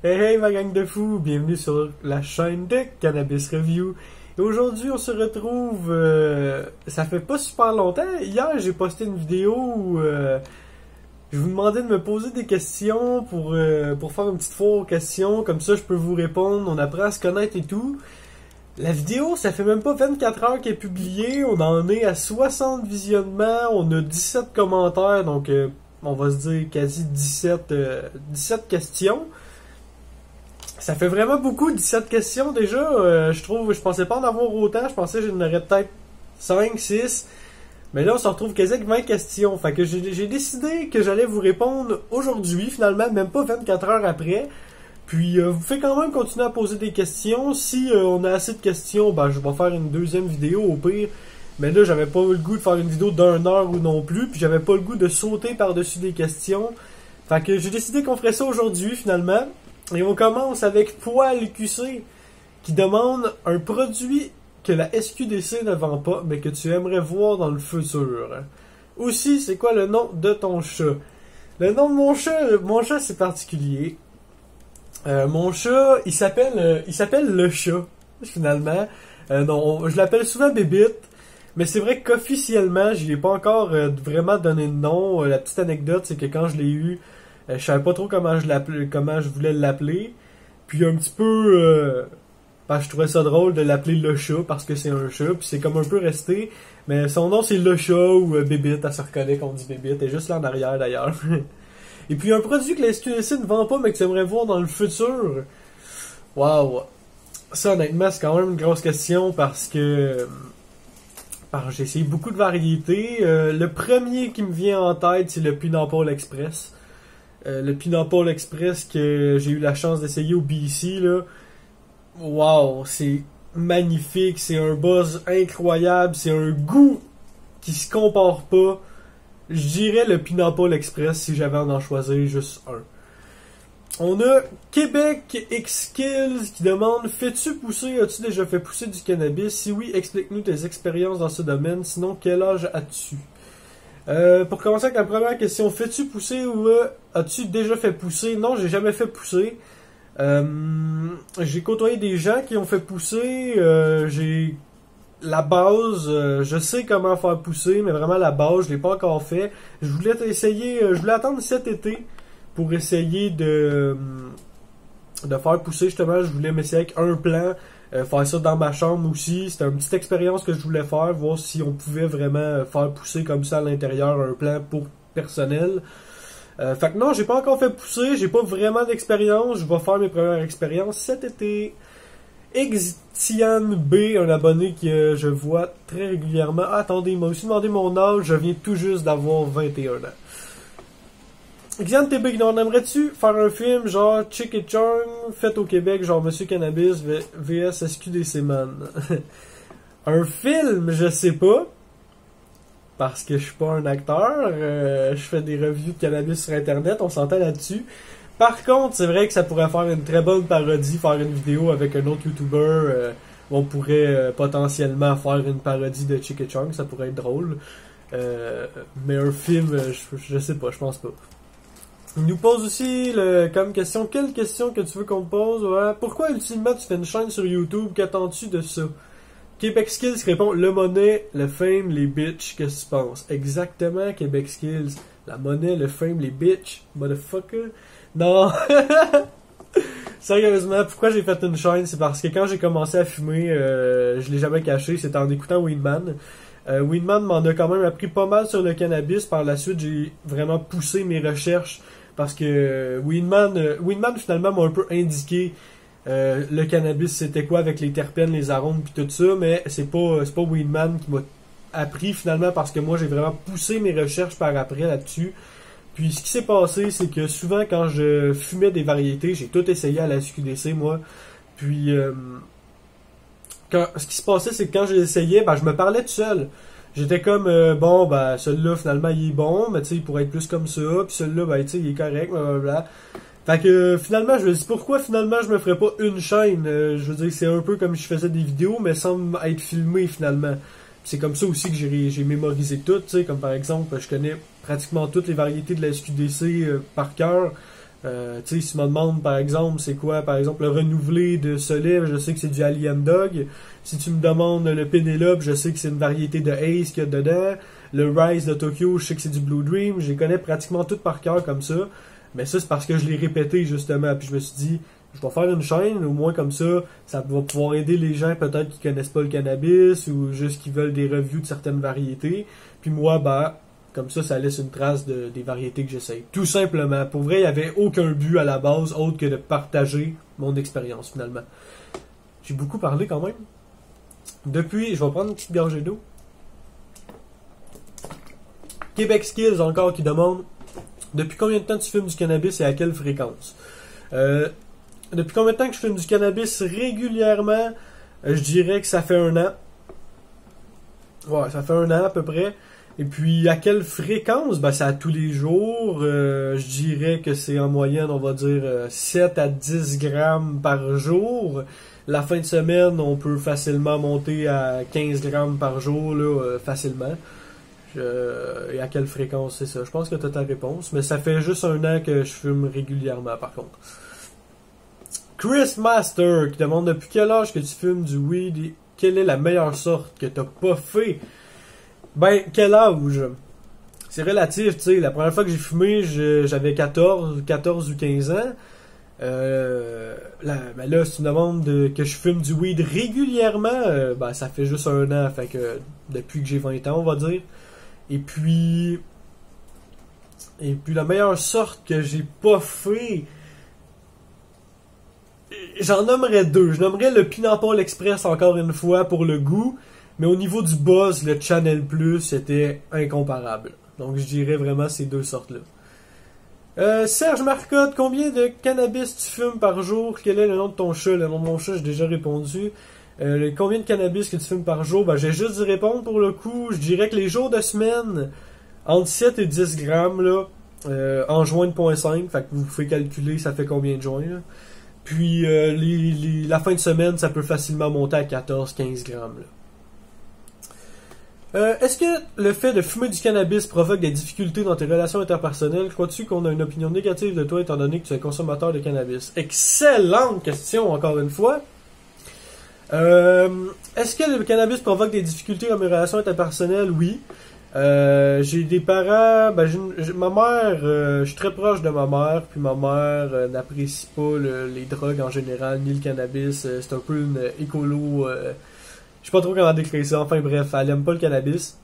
Hey hey ma gang de fous, bienvenue sur la chaîne de Cannabis Review. Et aujourd'hui on se retrouve, ça fait pas super longtemps, hier j'ai posté une vidéo où je vous demandais de me poser des questions pour faire une petite foire aux questions, comme ça je peux vous répondre, on apprend à se connaître et tout. La vidéo, ça fait même pas 24 heures qu'elle est publiée, on en est à 60 visionnements, on a 17 commentaires, donc on va se dire quasi 17 questions. Ça fait vraiment beaucoup, 17 questions déjà. Je pensais pas en avoir autant. Je pensais que j'en aurais peut-être 5, 6. Mais là, on se retrouve quasi avec 20 questions. Fait que j'ai décidé que j'allais vous répondre aujourd'hui, finalement, même pas 24 heures après. Puis, vous pouvez quand même continuer à poser des questions. Si on a assez de questions, ben, je vais faire une deuxième vidéo au pire. Mais là, j'avais pas le goût de faire une vidéo d'1 heure ou non plus. Puis, j'avais pas le goût de sauter par-dessus des questions. Fait que j'ai décidé qu'on ferait ça aujourd'hui, finalement. Et on commence avec Poil QC qui demande un produit que la SQDC ne vend pas mais que tu aimerais voir dans le futur. Aussi, c'est quoi le nom de ton chat? Le nom de mon chat c'est particulier. Mon chat, il s'appelle le chat, finalement. Non, je l'appelle souvent Bébite, mais c'est vrai qu'officiellement, je lui ai pas encore vraiment donné de nom. La petite anecdote, c'est que quand je l'ai eu, je savais pas trop comment je voulais l'appeler. Puis un petit peu, je trouvais ça drôle de l'appeler le chat parce que c'est un chat. Puis c'est comme un peu resté. Mais son nom c'est le chat ou Bébite, elle se reconnaît qu'on dit Bébite. Elle est juste là en arrière d'ailleurs. Et puis un produit que la SQDC ne vend pas mais que tu aimerais voir dans le futur. Waouh! Ça honnêtement c'est quand même une grosse question parce que j'ai essayé beaucoup de variétés. Le premier qui me vient en tête c'est le Pineapple Express. Le Pineapple Express que j'ai eu la chance d'essayer au BC, là. Wow, c'est magnifique, c'est un buzz incroyable, c'est un goût qui se compare pas. Je dirais le Pineapple Express si j'avais à en choisir juste un. On a Québec X-Skills qui demande: Fais-tu pousser, as-tu déjà fait pousser du cannabis? Si oui, explique-nous tes expériences dans ce domaine, sinon quel âge as-tu? Pour commencer avec la première question, fais-tu pousser ou as-tu déjà fait pousser? Non, j'ai jamais fait pousser. J'ai côtoyé des gens qui ont fait pousser. J'ai la base, je sais comment faire pousser, mais vraiment la base, je l'ai pas encore fait. Je voulais essayer, je voulais attendre cet été pour essayer de faire pousser justement. Je voulais m'essayer avec un plant. Faire ça dans ma chambre aussi, c'était une petite expérience que je voulais faire, voir si on pouvait vraiment faire pousser comme ça à l'intérieur un plant pour personnel. Fait que non, j'ai pas encore fait pousser, j'ai pas vraiment d'expérience, je vais faire mes premières expériences cet été. Extian B, un abonné que je vois très régulièrement. Ah, attendez, il m'a aussi demandé mon âge, je viens tout juste d'avoir 21 ans. Xian TB, non, aimerais-tu faire un film genre Chick et Chung fait au Québec, genre Monsieur Cannabis vs SQDC Man? Un film, je sais pas, parce que je suis pas un acteur, je fais des reviews de cannabis sur internet, on s'entend là-dessus. Par contre, c'est vrai que ça pourrait faire une très bonne parodie, faire une vidéo avec un autre YouTuber, on pourrait potentiellement faire une parodie de Chick et Chung, ça pourrait être drôle. Mais un film, je sais pas, je pense pas. Il nous pose aussi comme question, quelle question que tu veux qu'on te pose? Ouais. Pourquoi ultimement tu fais une chaîne sur YouTube? Qu'attends-tu de ça? Québec Skills répond: le monnaie, le fame, les bitches. Qu'est-ce que tu penses? Exactement, Québec Skills. La monnaie, le fame, les bitches. Motherfucker. Non. Sérieusement, pourquoi j'ai fait une chaîne? C'est parce que quand j'ai commencé à fumer, je l'ai jamais caché, c'était en écoutant Weedman. Weedman m'en a quand même appris pas mal sur le cannabis. Par la suite, j'ai vraiment poussé mes recherches parce que Weedman finalement m'a un peu indiqué le cannabis c'était quoi avec les terpènes, les arômes puis tout ça, mais c'est pas Weedman qui m'a appris finalement parce que moi j'ai vraiment poussé mes recherches par après là-dessus. Puis ce qui s'est passé, c'est que souvent quand je fumais des variétés, j'ai tout essayé à la SQDC moi. Puis ce qui se passait, c'est que quand j'essayais, je me parlais tout seul. J'étais comme, celui-là, finalement, il est bon, mais tu sais, il pourrait être plus comme ça, puis celui-là, tu sais, il est correct, blablabla. Fait que, finalement, je me dis, pourquoi, finalement, je me ferais pas une chaîne? Je veux dire, c'est un peu comme si je faisais des vidéos, mais sans être filmé, finalement. C'est comme ça aussi que j'ai mémorisé tout, tu sais, comme par exemple, je connais pratiquement toutes les variétés de la SQDC par cœur. Tu sais, si tu me demandes par exemple c'est quoi par exemple le renouvelé de Soleil, je sais que c'est du Alien Dog. Si tu me demandes le Penelope, je sais que c'est une variété de Ace qu'il y a dedans. Le Rise de Tokyo, je sais que c'est du Blue Dream. Je les connais pratiquement toutes par cœur comme ça. Mais ça, c'est parce que je l'ai répété justement. Puis je me suis dit, je vais faire une chaîne, au moins comme ça va pouvoir aider les gens peut-être qui connaissent pas le cannabis ou juste qui veulent des reviews de certaines variétés. Puis moi, comme ça laisse une trace des variétés que j'essaye. Tout simplement. Pour vrai, il n'y avait aucun but à la base autre que de partager mon expérience finalement. J'ai beaucoup parlé quand même. Depuis, je vais prendre une petite gorgée d'eau. Québec Skills encore qui demande depuis combien de temps tu fumes du cannabis et à quelle fréquence? Depuis combien de temps que je fume du cannabis régulièrement? Je dirais que ça fait 1 an. Ouais, ça fait 1 an à peu près. Et puis, à quelle fréquence? C'est à tous les jours. Je dirais que c'est en moyenne, on va dire, 7 à 10 grammes par jour. La fin de semaine, on peut facilement monter à 15 grammes par jour, là, facilement. Et à quelle fréquence, c'est ça? Je pense que tu as ta réponse. Mais ça fait juste 1 an que je fume régulièrement, par contre. Chris Master qui demande depuis quel âge que tu fumes du weed et quelle est la meilleure sorte que tu n'as pas fait? Quel âge? C'est relatif, tu sais. La première fois que j'ai fumé, j'avais 14 ou 15 ans. Là, si tu me demandes que je fume du weed régulièrement, ça fait juste 1 an. Fait que depuis que j'ai 20 ans, on va dire. Et puis la meilleure sorte que j'ai pas fait, j'en nommerais 2. Je nommerais le Pineapple Express encore une fois pour le goût, mais au niveau du buzz, le Channel Plus était incomparable. Donc je dirais vraiment ces 2 sortes-là. Serge Marcotte, combien de cannabis tu fumes par jour? Quel est le nom de ton chat? Le nom de mon chat, j'ai déjà répondu. Combien de cannabis que tu fumes par jour? J'ai juste dû répondre pour le coup. Je dirais que les jours de semaine, entre 7 et 10 grammes, là, en joint de 0.5. Fait que vous pouvez calculer ça fait combien de joints, là. Puis la fin de semaine, ça peut facilement monter à 14-15 grammes, là. Est-ce que le fait de fumer du cannabis provoque des difficultés dans tes relations interpersonnelles? Crois-tu qu'on a une opinion négative de toi étant donné que tu es consommateur de cannabis? Excellente question, encore une fois. Est-ce que le cannabis provoque des difficultés dans mes relations interpersonnelles? Oui. J'ai des parents, ma mère, je suis très proche de ma mère, puis ma mère n'apprécie pas les drogues en général, ni le cannabis. C'est un peu une écolo. Je sais pas trop comment décrire ça. Enfin bref, elle aime pas le cannabis.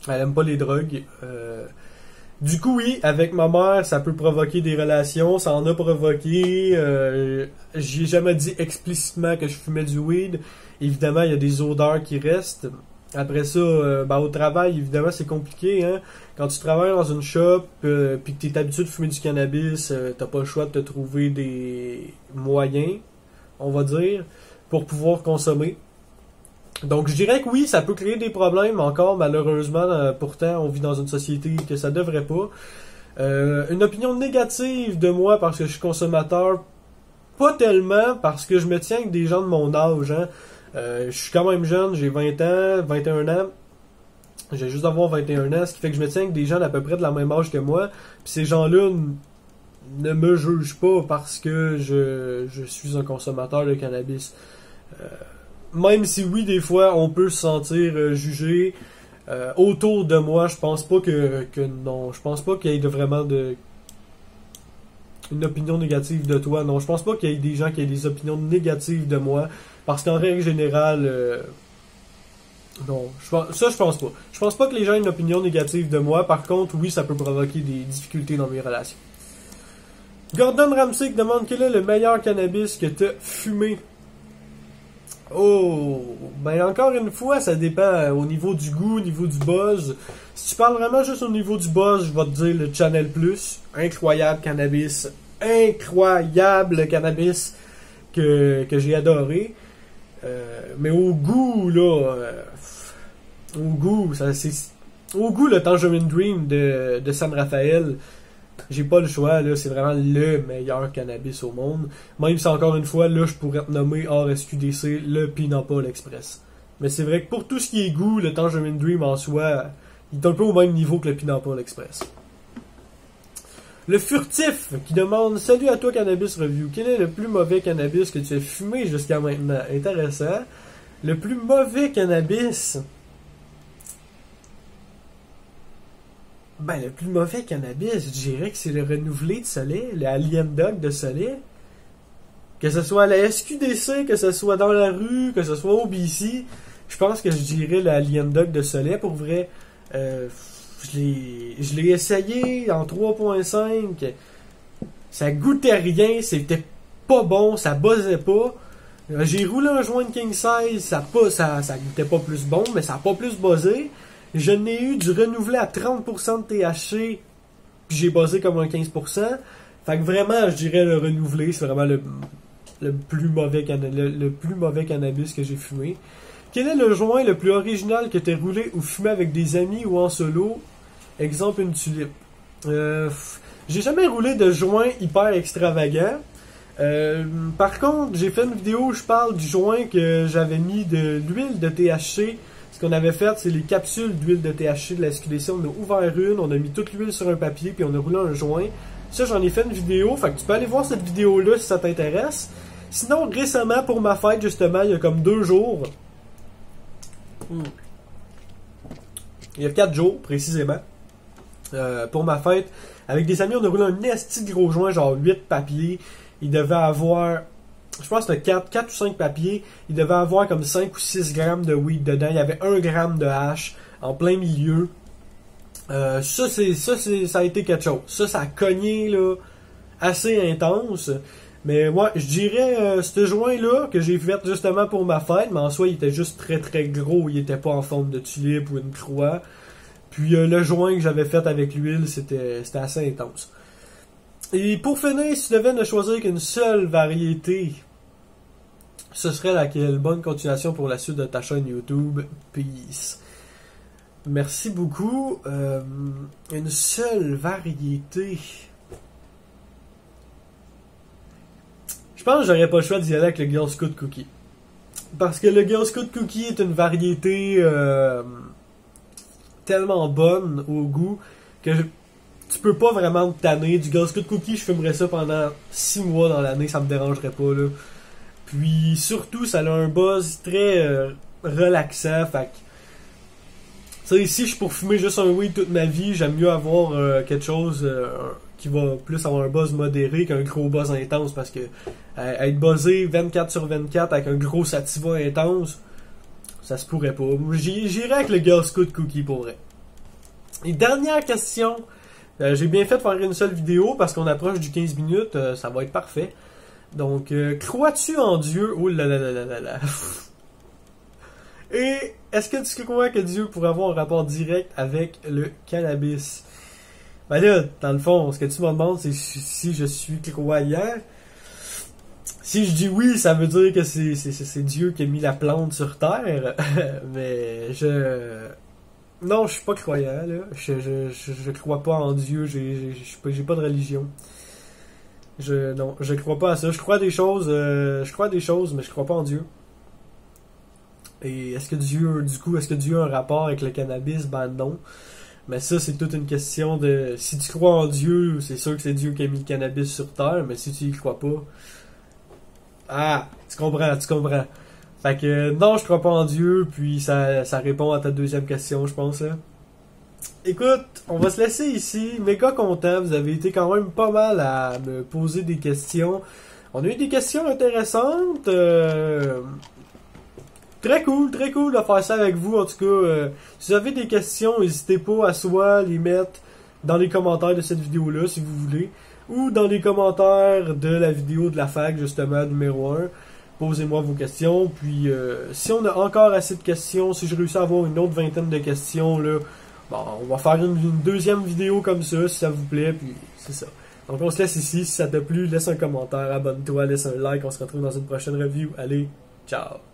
Elle aime pas les drogues. Du coup, oui, avec ma mère, ça peut provoquer des relations. Ça en a provoqué. J'ai jamais dit explicitement que je fumais du weed. Évidemment, il y a des odeurs qui restent. Après ça, au travail, évidemment, c'est compliqué. Hein? Quand tu travailles dans une shop puis que tu es habitué de fumer du cannabis, t'as pas le choix de te trouver des moyens, on va dire, pour pouvoir consommer. Donc, je dirais que oui, ça peut créer des problèmes encore, malheureusement. Pourtant, on vit dans une société que ça devrait pas. Une opinion négative de moi parce que je suis consommateur, pas tellement, parce que je me tiens avec des gens de mon âge. Hein. Je suis quand même jeune, j'ai 20 ans, 21 ans. J'ai juste d'avoir 21 ans, ce qui fait que je me tiens avec des gens d'à peu près de la même âge que moi. Puis ces gens-là ne me jugent pas parce que je suis un consommateur de cannabis. Même si oui, des fois, on peut se sentir jugé autour de moi, je pense pas que non. Je pense pas qu'il y ait vraiment une opinion négative de toi. Non, je pense pas qu'il y ait des gens qui aient des opinions négatives de moi. Parce qu'en règle générale, non, je pense pas. Je pense pas que les gens aient une opinion négative de moi. Par contre, oui, ça peut provoquer des difficultés dans mes relations. Gordon Ramsay qui demande quel est le meilleur cannabis que tu as fumé. Oh, encore une fois, ça dépend au niveau du goût, au niveau du buzz. Si tu parles vraiment juste au niveau du buzz, je vais te dire le Channel Plus. Incroyable cannabis que j'ai adoré. Mais au goût, là, au goût, le Tangerine Dream de San Rafael, j'ai pas le choix, là, c'est vraiment le meilleur cannabis au monde. Même si encore une fois, là, je pourrais te nommer hors SQDC le Pineapple Express. Mais c'est vrai que pour tout ce qui est goût, le Tangerine Dream en soi, il est un peu au même niveau que le Pineapple Express. Le furtif qui demande: salut à toi Cannabis Review, quel est le plus mauvais cannabis que tu as fumé jusqu'à maintenant? Intéressant. Le plus mauvais cannabis. Ben, le plus mauvais cannabis, je dirais que c'est le renouvelé de Soleil, le Alien Dog de Soleil. Que ce soit à la SQDC, que ce soit dans la rue, que ce soit au BC, je pense que je dirais le Alien Dog de Soleil. Pour vrai, je l'ai essayé en 3.5. Ça goûtait rien, c'était pas bon, ça buzzait pas. J'ai roulé un joint de King Size, ça goûtait pas plus bon, mais ça a pas plus buzzé. Je n'ai eu du renouvelé à 30% de THC, puis j'ai buzzé comme un 15%. Fait que vraiment, je dirais le renouvelé, c'est vraiment le plus mauvais cannabis que j'ai fumé. Quel est le joint le plus original que tu as roulé ou fumé avec des amis ou en solo? Exemple, une tulipe. J'ai jamais roulé de joint hyper extravagant. Par contre, j'ai fait une vidéo où je parle du joint que j'avais mis de l'huile de THC. Ce qu'on avait fait, c'est les capsules d'huile de THC de la SQDC. On a ouvert une, on a mis toute l'huile sur un papier, puis on a roulé un joint. Ça, j'en ai fait une vidéo, fait que tu peux aller voir cette vidéo-là si ça t'intéresse. Sinon, récemment, pour ma fête, justement, il y a comme 2 jours... Il y a 4 jours, précisément. Pour ma fête, avec des amis, on a roulé un esti de gros joint, genre 8 papiers. Il devait avoir... Je pense que c'était 4 ou 5 papiers. Il devait avoir comme 5 ou 6 grammes de weed dedans. Il y avait 1 gramme de hash en plein milieu. Ça a été quelque chose. Ça a cogné là, assez intense. Mais ouais, je dirais ce joint-là que j'ai fait justement pour ma fête, mais en soi, il était juste très très gros. Il était pas en forme de tulipe ou une croix. Puis le joint que j'avais fait avec l'huile, c'était assez intense. Et pour finir, si tu devais ne choisir qu'une seule variété, ce serait laquelle? Bonne continuation pour la suite de ta chaîne YouTube. Peace. Merci beaucoup. Une seule variété. Je pense que j'aurais pas le choix d'y aller avec le Girl Scout Cookie. Parce que le Girl Scout Cookie est une variété tellement bonne au goût que tu peux pas vraiment te tanner. Du Girl Scout Cookie, je fumerais ça pendant 6 mois dans l'année, ça me dérangerait pas là. Puis surtout, ça a un buzz très relaxant. Fait que, si je suis pour fumer juste un weed toute ma vie, j'aime mieux avoir quelque chose qui va plus avoir un buzz modéré qu'un gros buzz intense. Parce que être buzzé 24/24 avec un gros sativa intense, ça se pourrait pas. J'irais avec le Girl Scout Cookie pour vrai. Et dernière question. J'ai bien fait de faire une seule vidéo parce qu'on approche du 15 minutes. Ça va être parfait. Donc, crois-tu en Dieu? Oh là là là là là là. Et est-ce que tu crois que Dieu pourrait avoir un rapport direct avec le cannabis? Ben là, dans le fond, ce que tu me demandes, c'est si je suis croyant. Si je dis oui, ça veut dire que c'est Dieu qui a mis la plante sur terre. Mais non, je suis pas croyant, là. Je crois pas en Dieu, j'ai pas de religion. Non, je crois pas à ça. Je crois à des choses, mais je crois pas en Dieu. Et est-ce que Dieu a un rapport avec le cannabis? Ben non. Mais ça, c'est toute une question de... Si tu crois en Dieu, c'est sûr que c'est Dieu qui a mis le cannabis sur terre, mais si tu y crois pas... Ah, tu comprends. Fait que non, je crois pas en Dieu, puis ça répond à ta deuxième question, je pense, là. Écoute, on va se laisser ici. Méga content, vous avez été quand même pas mal à me poser des questions. On a eu des questions intéressantes. Très cool de faire ça avec vous. En tout cas, si vous avez des questions, n'hésitez pas à soit les mettre dans les commentaires de cette vidéo-là, si vous voulez, ou dans les commentaires de la vidéo de la fac, justement, numéro 1. Posez-moi vos questions. Puis, si on a encore assez de questions, si je réussis à avoir une autre vingtaine de questions, là, bon, on va faire une deuxième vidéo comme ça, si ça vous plaît, puis c'est ça. Donc on se laisse ici, si ça t'a plu, laisse un commentaire, abonne-toi, laisse un like, on se retrouve dans une prochaine review. Allez, ciao!